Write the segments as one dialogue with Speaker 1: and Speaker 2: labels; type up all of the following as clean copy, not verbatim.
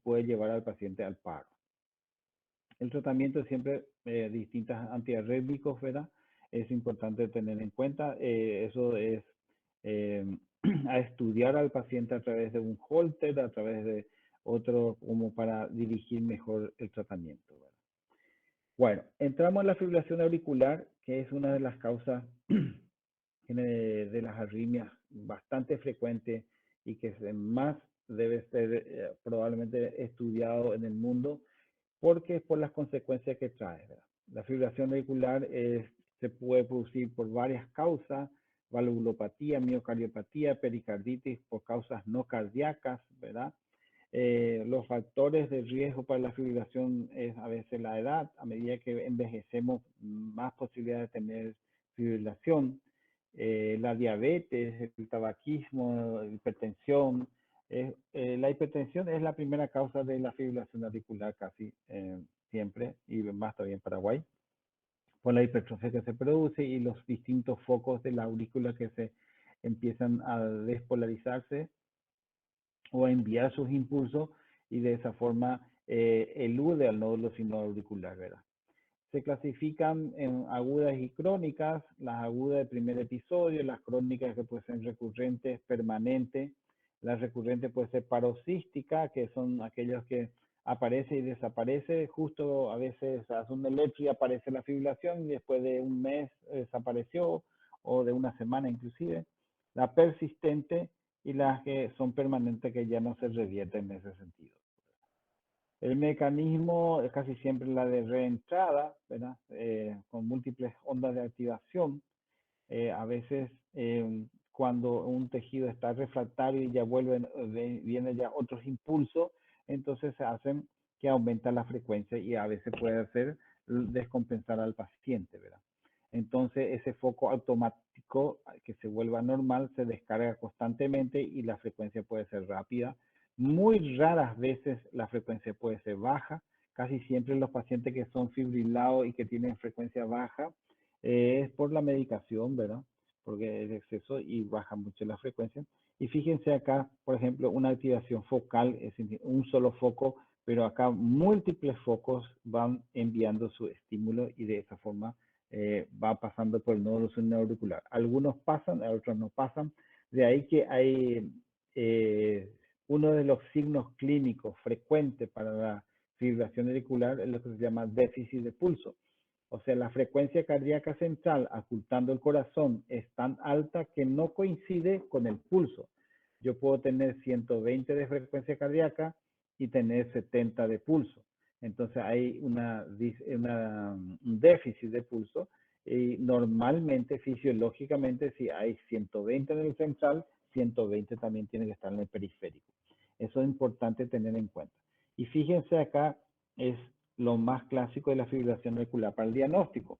Speaker 1: puede llevar al paciente al paro. El tratamiento siempre distintas antiarrítmicos, ¿verdad? Es importante tener en cuenta. Eso es a estudiar al paciente a través de un holter, a través de otro, como para dirigir mejor el tratamiento, ¿verdad? Bueno, entramos en la fibrilación auricular, que es una de las causas de las arritmias bastante frecuente y que más debe ser probablemente estudiado en el mundo, porque es por las consecuencias que trae, ¿verdad? La fibrilación auricular se puede producir por varias causas: valvulopatía, miocardiopatía, pericarditis por causas no cardíacas, ¿verdad? Los factores de riesgo para la fibrilación es a veces la edad. A medida que envejecemos, más posibilidades de tener fibrilación. La diabetes, el tabaquismo, la hipertensión. La hipertensión es la primera causa de la fibrilación auricular casi siempre, y más todavía en Paraguay, por la hipertrofia que se produce y los distintos focos de la aurícula que se empiezan a despolarizarse o a enviar sus impulsos, y de esa forma elude al nódulo sinoauricular, ¿verdad? Se clasifican en agudas y crónicas. Las agudas de primer episodio, las crónicas que pueden ser recurrentes, permanentes. Las recurrentes puede ser paroxística, que son aquellos que aparece y desaparece. Justo a veces hace un electro y aparece la fibrilación y después de un mes desapareció, o de una semana inclusive. La persistente y las que son permanentes, que ya no se revierten en ese sentido. El mecanismo es casi siempre la de reentrada, ¿verdad? Con múltiples ondas de activación. A veces cuando un tejido está refractario y ya vienen ya otros impulsos, entonces se hacen que aumenta la frecuencia y a veces puede hacer descompensar al paciente, ¿verdad? Entonces ese foco automático que se vuelva normal se descarga constantemente y la frecuencia puede ser rápida. Muy raras veces la frecuencia puede ser baja. Casi siempre los pacientes que son fibrilados y que tienen frecuencia baja es por la medicación, ¿verdad? Porque es exceso y baja mucho la frecuencia. Y fíjense acá, por ejemplo, una activación focal, es un solo foco, pero acá múltiples focos van enviando su estímulo y de esa forma va pasando por el nódulo supraauricular. Algunos pasan, otros no pasan. De ahí que hay uno de los signos clínicos frecuentes para la fibrilación auricular es lo que se llama déficit de pulso. O sea, la frecuencia cardíaca central ocultando el corazón es tan alta que no coincide con el pulso. Yo puedo tener 120 de frecuencia cardíaca y tener 70 de pulso. Entonces hay un déficit de pulso, y normalmente, fisiológicamente, si hay 120 en el central, 120 también tiene que estar en el periférico. Eso es importante tener en cuenta. Y fíjense acá, es lo más clásico de la fibrilación auricular para el diagnóstico.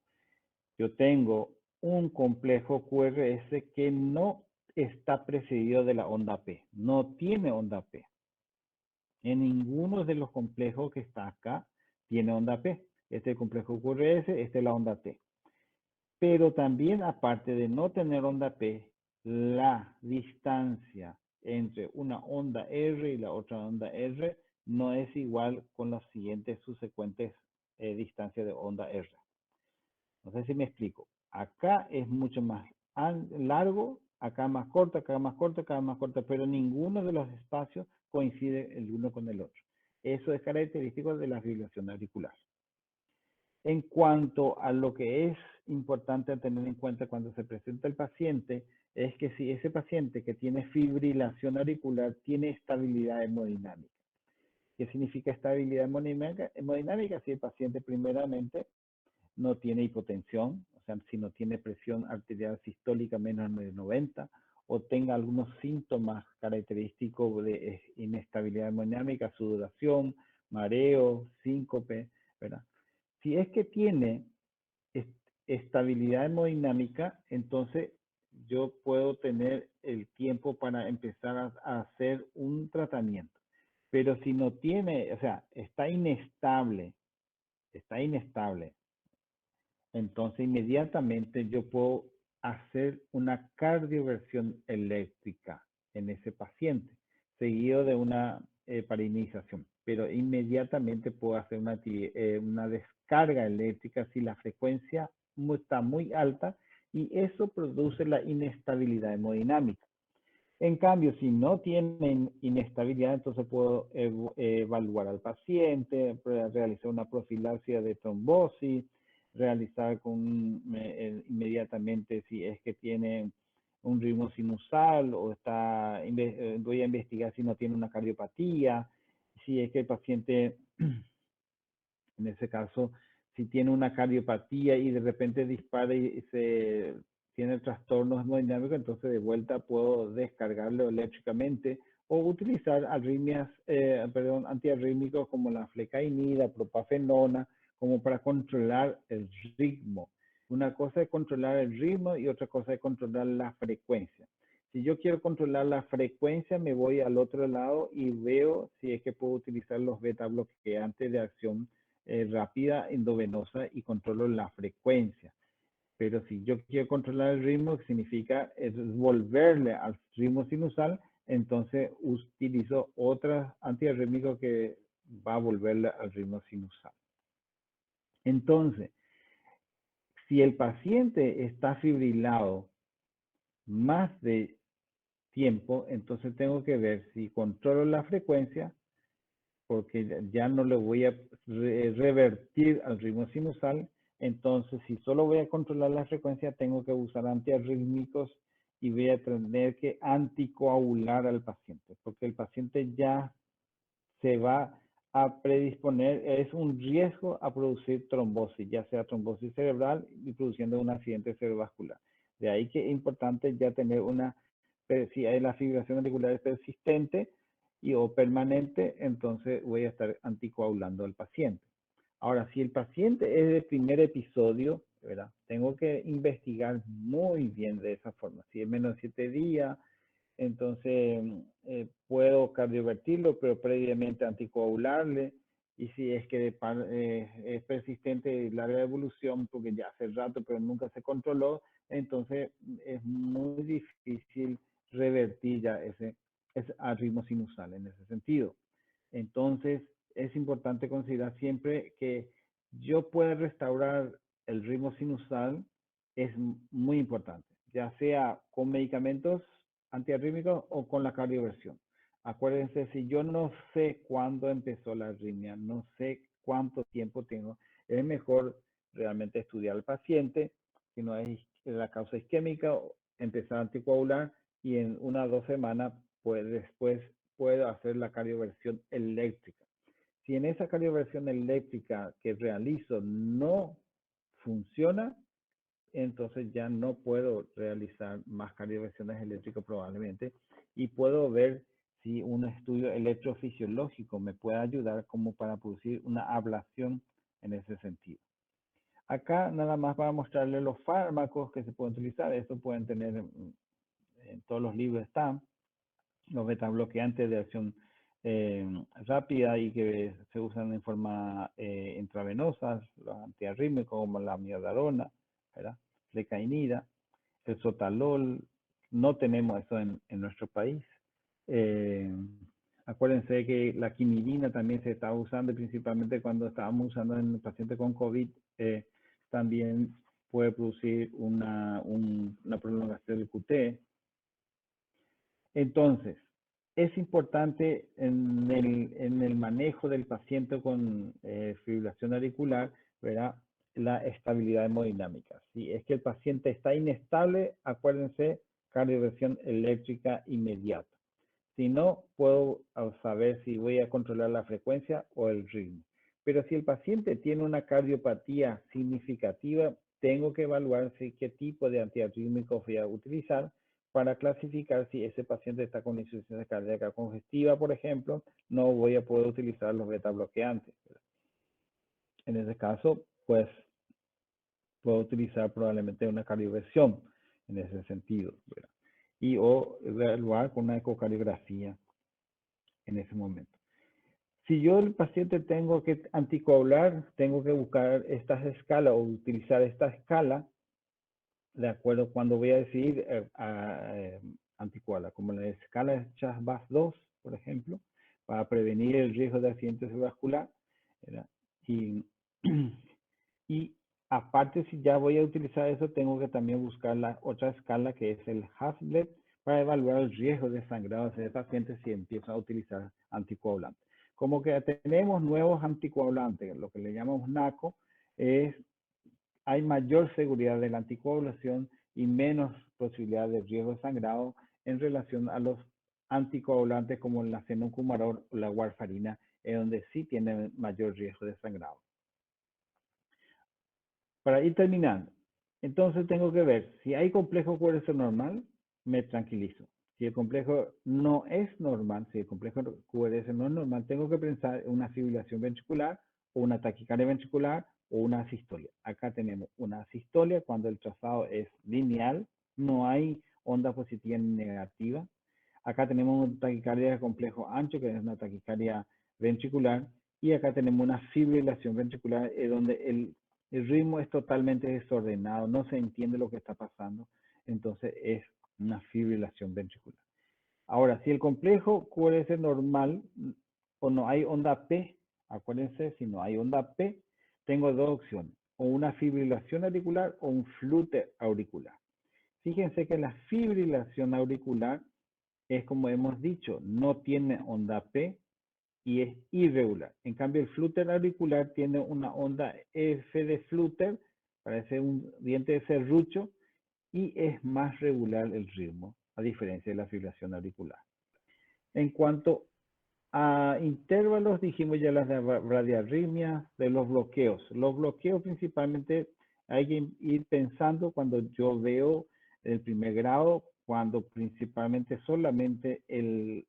Speaker 1: Yo tengo un complejo QRS que no está precedido de la onda P, no tiene onda P. En ninguno de los complejos que está acá tiene onda P. Este es el complejo QRS, esta es la onda T. Pero también, aparte de no tener onda P, la distancia entre una onda R y la otra onda R no es igual con las siguientes subsecuentes distancias de onda R. No sé si me explico. Acá es mucho más largo, acá más corto, acá más corto, acá más corto, pero ninguno de los espacios coincide el uno con el otro. Eso es característico de la fibrilación auricular. En cuanto a lo que es importante tener en cuenta cuando se presenta el paciente, es que si ese paciente que tiene fibrilación auricular tiene estabilidad hemodinámica. ¿Qué significa estabilidad hemodinámica? Si el paciente primeramente no tiene hipotensión, o sea, si no tiene presión arterial sistólica menos de 90, o tenga algunos síntomas característicos de inestabilidad hemodinámica, sudoración, mareo, síncope, ¿verdad? Si es que tiene estabilidad hemodinámica, entonces yo puedo tener el tiempo para empezar a hacer un tratamiento. Pero si no tiene, o sea, está inestable, entonces inmediatamente yo puedo hacer una cardioversión eléctrica en ese paciente, seguido de una parinización. pero inmediatamente puedo hacer una descarga eléctrica si la frecuencia está muy alta y eso produce la inestabilidad hemodinámica. En cambio, si no tienen inestabilidad, entonces puedo evaluar al paciente, realizar una profilaxia de trombosis, realizar inmediatamente si es que tiene un ritmo sinusal o voy a investigar si no tiene una cardiopatía, si es que el paciente, en ese caso, si tiene una cardiopatía y de repente dispara y se tiene trastornos hemodinámicos, entonces de vuelta puedo descargarlo eléctricamente o utilizar antiarrítmicos como la flecainida, propafenona, como para controlar el ritmo. Una cosa es controlar el ritmo y otra cosa es controlar la frecuencia. Si yo quiero controlar la frecuencia, me voy al otro lado y veo si es que puedo utilizar los beta bloqueantes de acción rápida endovenosa y controlo la frecuencia. Pero si yo quiero controlar el ritmo, que significa es volverle al ritmo sinusal, entonces utilizo otros antiarrítmicos que va a volverle al ritmo sinusal. Entonces, si el paciente está fibrilado más de tiempo, entonces tengo que ver si controlo la frecuencia, porque ya no le voy a revertir al ritmo sinusal. Entonces, si solo voy a controlar la frecuencia, tengo que usar antiarrítmicos y voy a tener que anticoagular al paciente, porque el paciente ya se va a predisponer, es un riesgo a producir trombosis, ya sea trombosis cerebral y produciendo un accidente cerebrovascular. De ahí que es importante ya tener si hay la fibrilación auricular persistente o permanente, entonces voy a estar anticoagulando al paciente. Ahora, si el paciente es de primer episodio, ¿verdad? Tengo que investigar muy bien de esa forma. Si es menos de 7 días, entonces puedo cardiovertirlo, pero previamente anticoagularle. Y si es que es persistente y larga evolución, porque ya hace rato, pero nunca se controló, entonces es muy difícil revertir ya ese ritmo sinusal en ese sentido. Entonces, es importante considerar siempre que yo pueda restaurar el ritmo sinusal, es muy importante, ya sea con medicamentos antiarrítmicos o con la cardioversión. Acuérdense, si yo no sé cuándo empezó la arritmia, no sé cuánto tiempo tengo, es mejor realmente estudiar al paciente, si no es la causa isquémica, empezar a anticoagular y en 1 o 2 semanas, pues después puedo hacer la cardioversión eléctrica. Si en esa cardioversión eléctrica que realizo no funciona, entonces ya no puedo realizar más cardioversiones eléctricas probablemente y puedo ver si un estudio electrofisiológico me puede ayudar como para producir una ablación en ese sentido. Acá nada más para mostrarles los fármacos que se pueden utilizar. Esto pueden tener en todos los libros están los betabloqueantes de acción rápida y que se usan en forma intravenosa, los antiarrítmicos como la amiodarona, ¿verdad? Flecainida, el sotalol, no tenemos eso en nuestro país. Acuérdense que la quinidina también se estaba usando, principalmente cuando estábamos usando en el paciente con COVID, también puede producir una prolongación del QT. Entonces, es importante en el manejo del paciente con fibrilación auricular, ¿verdad? La estabilidad hemodinámica. Si es que el paciente está inestable, acuérdense, cardioversión eléctrica inmediata. Si no, puedo saber si voy a controlar la frecuencia o el ritmo. Pero si el paciente tiene una cardiopatía significativa, tengo que evaluar qué tipo de antiarrítmico voy a utilizar para clasificar si ese paciente está con insuficiencia cardíaca congestiva, por ejemplo, no voy a poder utilizar los beta bloqueantes. En ese caso, pues puedo utilizar probablemente una cardioversión en ese sentido, ¿verdad? Y o evaluar con una ecocardiografía en ese momento. Si yo el paciente tengo que anticoagular, tengo que buscar estas escalas o utilizar esta escala de acuerdo cuando voy a decidir anticoagular, como la escala de Chas-Bas 2, por ejemplo, para prevenir el riesgo de accidente cerebrovascular, ¿verdad? Y, y aparte, si ya voy a utilizar eso, tengo que también buscar la otra escala que es el Haslet para evaluar el riesgo de sangrado de pacientes si empiezan a utilizar anticoagulantes. Como que tenemos nuevos anticoagulantes, lo que le llamamos NACO, hay mayor seguridad de la anticoagulación y menos posibilidad de riesgo de sangrado en relación a los anticoagulantes como la fenocumarol o la warfarina, en donde sí tienen mayor riesgo de sangrado. Para ir terminando, entonces tengo que ver si hay complejo QRS normal, me tranquilizo. Si el complejo no es normal, si el complejo QRS no es normal, tengo que pensar en una fibrilación ventricular o una taquicardia ventricular o una asistolia. Acá tenemos una asistolia cuando el trazado es lineal, no hay onda positiva ni negativa. Acá tenemos una taquicardia de complejo ancho, que es una taquicardia ventricular, y acá tenemos una fibrilación ventricular, donde el ritmo es totalmente desordenado, no se entiende lo que está pasando, entonces es una fibrilación ventricular. Ahora, si el complejo QRS normal o no hay onda P, acuérdense, si no hay onda P, tengo dos opciones, o una fibrilación auricular o un flúter auricular. Fíjense que la fibrilación auricular es como hemos dicho, no tiene onda P y es irregular. En cambio, el flúter auricular tiene una onda F de flúter, parece un diente de serrucho, y es más regular el ritmo, a diferencia de la fibrilación auricular. En cuanto a intervalos, dijimos ya las de radiarritmia, de los bloqueos. Los bloqueos principalmente hay que ir pensando cuando yo veo el primer grado, cuando principalmente solamente el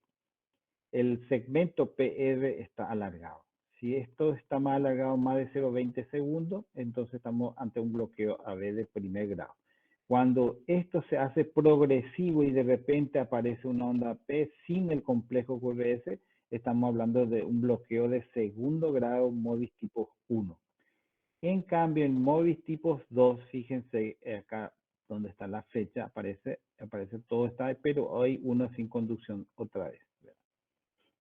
Speaker 1: segmento PR está alargado. Si esto está más alargado, más de 0,20 segundos, entonces estamos ante un bloqueo AB de primer grado. Cuando esto se hace progresivo y de repente aparece una onda P sin el complejo QRS, estamos hablando de un bloqueo de segundo grado MODIS tipo 1. En cambio, en MODIS tipo 2, fíjense acá donde está la fecha, aparece todo está, pero hay uno sin conducción otra vez.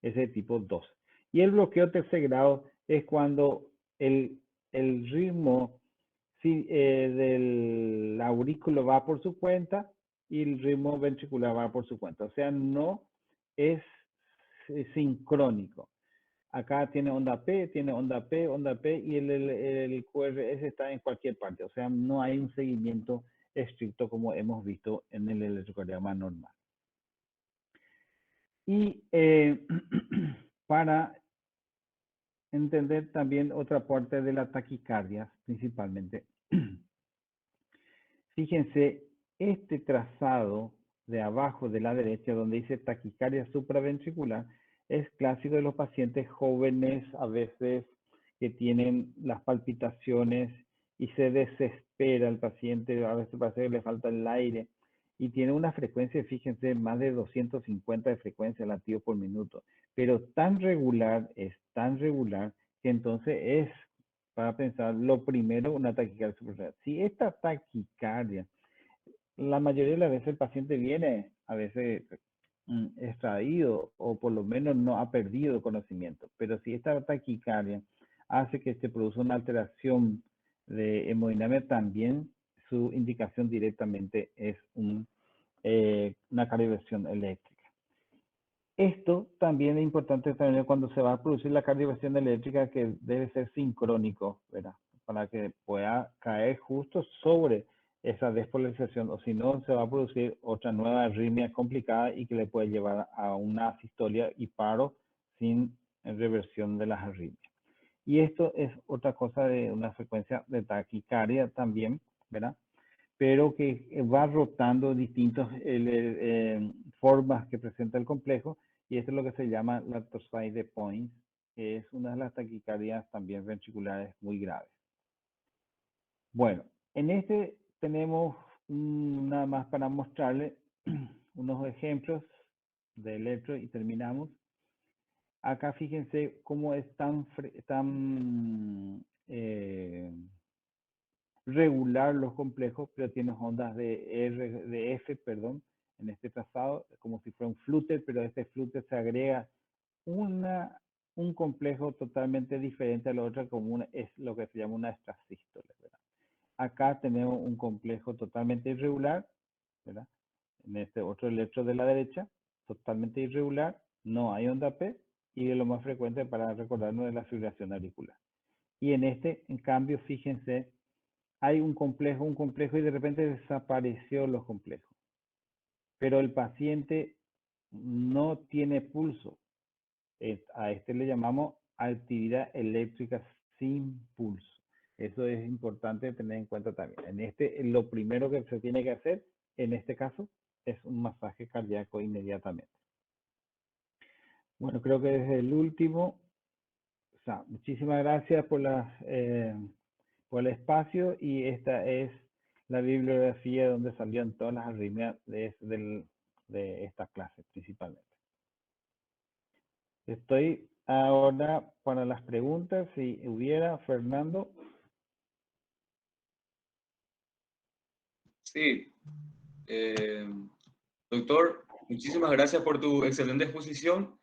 Speaker 1: Ese tipo 2. Y el bloqueo tercer grado es cuando el ritmo del aurículo va por su cuenta y el ritmo ventricular va por su cuenta. O sea, no es sincrónico. Acá tiene onda P y el QRS está en cualquier parte. O sea, no hay un seguimiento estricto como hemos visto en el electrocardiograma normal. Y para entender también otra parte de la taquicardia, principalmente. Fíjense, este trazado de abajo de la derecha, donde dice taquicardia supraventricular, es clásico de los pacientes jóvenes, a veces que tienen las palpitaciones y se desespera el paciente, a veces parece que le falta el aire, y tiene una frecuencia, fíjense, más de 250 de frecuencia latidos por minuto, pero tan regular, es tan regular, que entonces es para pensar lo primero una taquicardia supraventricular. Si esta taquicardia, la mayoría de las veces el paciente viene a veces extraído o por lo menos no ha perdido conocimiento, pero si esta taquicardia hace que se produzca una alteración de hemodinámica, también su indicación directamente es una calibración eléctrica. Esto también es importante saber cuando se va a producir la cardioversión eléctrica, que debe ser sincrónico, ¿verdad? Para que pueda caer justo sobre esa despolarización, o si no, se va a producir otra nueva arritmia complicada y que le puede llevar a una asistolia y paro sin reversión de las arritmias. Y esto es otra cosa de una frecuencia de taquicardia también, ¿verdad? Pero que va rotando distintas formas que presenta el complejo, y esto es lo que se llama la torsade points, que es una de las taquicardias también ventriculares muy graves. Bueno, en este tenemos nada más para mostrarles unos ejemplos de electro y terminamos. Acá fíjense cómo es tan regular los complejos, pero tiene ondas de F, perdón, en este trazado, como si fuera un flúter, pero este flúter se agrega una, un complejo totalmente diferente a la otra, como es lo que se llama una extrasístole, ¿verdad? Acá tenemos un complejo totalmente irregular, ¿verdad? En este otro electro de la derecha, totalmente irregular, no hay onda P, y es lo más frecuente para recordarnos de la fibrilación auricular. Y en este, en cambio, fíjense, hay un complejo y de repente desapareció los complejos. Pero el paciente no tiene pulso. A este le llamamos actividad eléctrica sin pulso. Eso es importante tener en cuenta también. En este, lo primero que se tiene que hacer, en este caso, es un masaje cardíaco inmediatamente. Bueno, creo que es el último. O sea, muchísimas gracias por el espacio, y esta es la bibliografía donde salieron todas las arritmias de esta clase principalmente. Estoy ahora para las preguntas, si hubiera, Fernando.
Speaker 2: Sí, eh, doctor, muchísimas gracias por tu excelente exposición.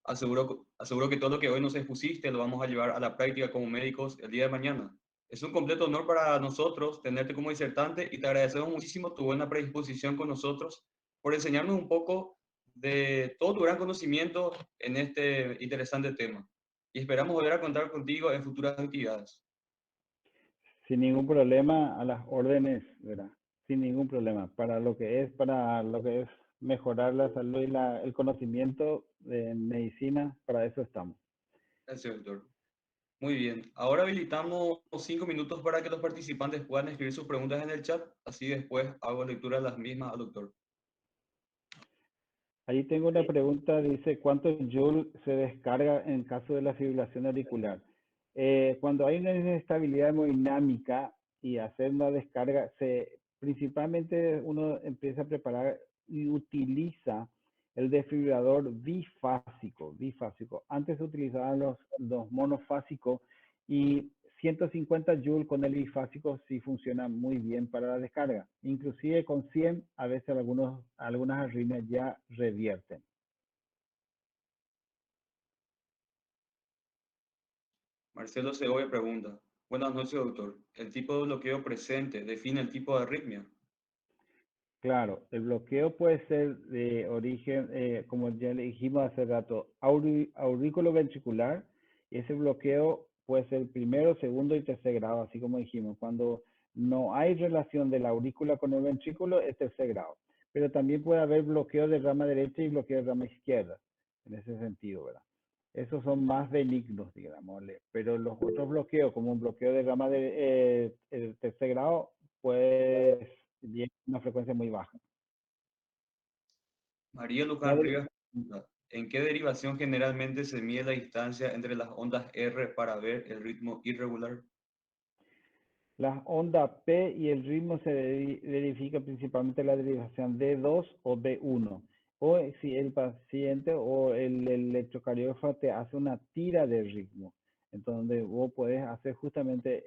Speaker 2: Aseguro que todo lo que hoy nos expusiste lo vamos a llevar a la práctica como médicos el día de mañana. Es un completo honor para nosotros tenerte como disertante y te agradecemos muchísimo tu buena predisposición con nosotros por enseñarnos un poco de todo tu gran conocimiento en este interesante tema. Y esperamos volver a contar contigo en futuras actividades.
Speaker 1: Sin ningún problema, a las órdenes, ¿verdad? Sin ningún problema. Para lo que es mejorar la salud y el conocimiento de medicina, para eso estamos.
Speaker 2: Gracias, doctor. Muy bien. Ahora habilitamos 5 minutos para que los participantes puedan escribir sus preguntas en el chat. Así después hago lectura de las mismas al doctor.
Speaker 1: Ahí tengo una pregunta, dice, ¿cuántos joules se descarga en caso de la fibrilación auricular? Cuando hay una inestabilidad hemodinámica y hacer una descarga, principalmente uno empieza a preparar y utiliza el desfibrilador bifásico. Antes se utilizaban los monofásicos, y 150 joules con el bifásico sí funciona muy bien para la descarga. Inclusive con 100, a veces algunas arritmias ya revierten.
Speaker 2: Marcelo Segovia pregunta. Buenas noches, doctor. ¿El tipo de bloqueo presente define el tipo de arritmia?
Speaker 1: Claro, el bloqueo puede ser de origen, como ya le dijimos hace rato, aurículo-ventricular. Ese bloqueo puede ser primero, segundo y tercer grado, así como dijimos. Cuando no hay relación de la aurícula con el ventrículo, es tercer grado. Pero también puede haber bloqueo de rama derecha y bloqueo de rama izquierda, en ese sentido, ¿verdad? Esos son más benignos, digamos. Pero los otros bloqueos, como un bloqueo de rama de tercer grado, pues tiene una frecuencia muy baja.
Speaker 2: María
Speaker 1: La
Speaker 2: Luján
Speaker 1: de-
Speaker 2: Rivas pregunta. ¿En qué derivación generalmente se mide la distancia entre las ondas R para ver el ritmo irregular?
Speaker 1: las ondas P y el ritmo se verifica principalmente la derivación D2 o D1. O si el paciente o el electrocardiógrafo te hace una tira de ritmo, entonces vos podés hacer justamente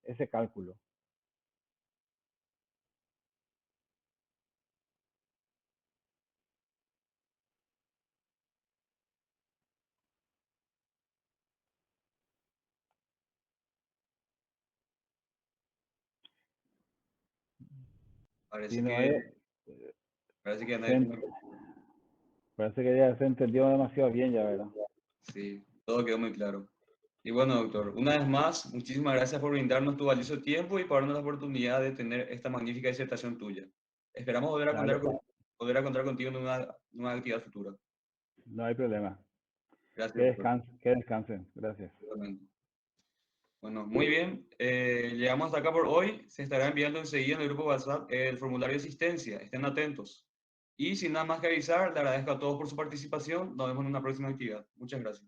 Speaker 1: ese cálculo. Si
Speaker 2: Parece
Speaker 1: no
Speaker 2: que,
Speaker 1: es,
Speaker 2: parece que
Speaker 1: se
Speaker 2: nadie
Speaker 1: ent-
Speaker 2: tiene...
Speaker 1: parece que ya se entendió demasiado bien ya, ¿verdad?
Speaker 2: Sí, todo quedó muy claro. Y bueno, doctor, una vez más, muchísimas gracias por brindarnos tu valioso tiempo y por darnos la oportunidad de tener esta magnífica disertación tuya. Esperamos
Speaker 1: Dale,
Speaker 2: volver a contar contigo en una actividad futura.
Speaker 1: no hay problema.
Speaker 2: Gracias, doctor.
Speaker 1: Que descansen. Gracias.
Speaker 2: Igualmente. Bueno, muy bien. Llegamos hasta acá por hoy. Se estará enviando enseguida en el grupo WhatsApp el formulario de asistencia. Estén atentos. Y sin nada más que avisar, le agradezco a todos por su participación. Nos vemos en una próxima actividad. Muchas gracias.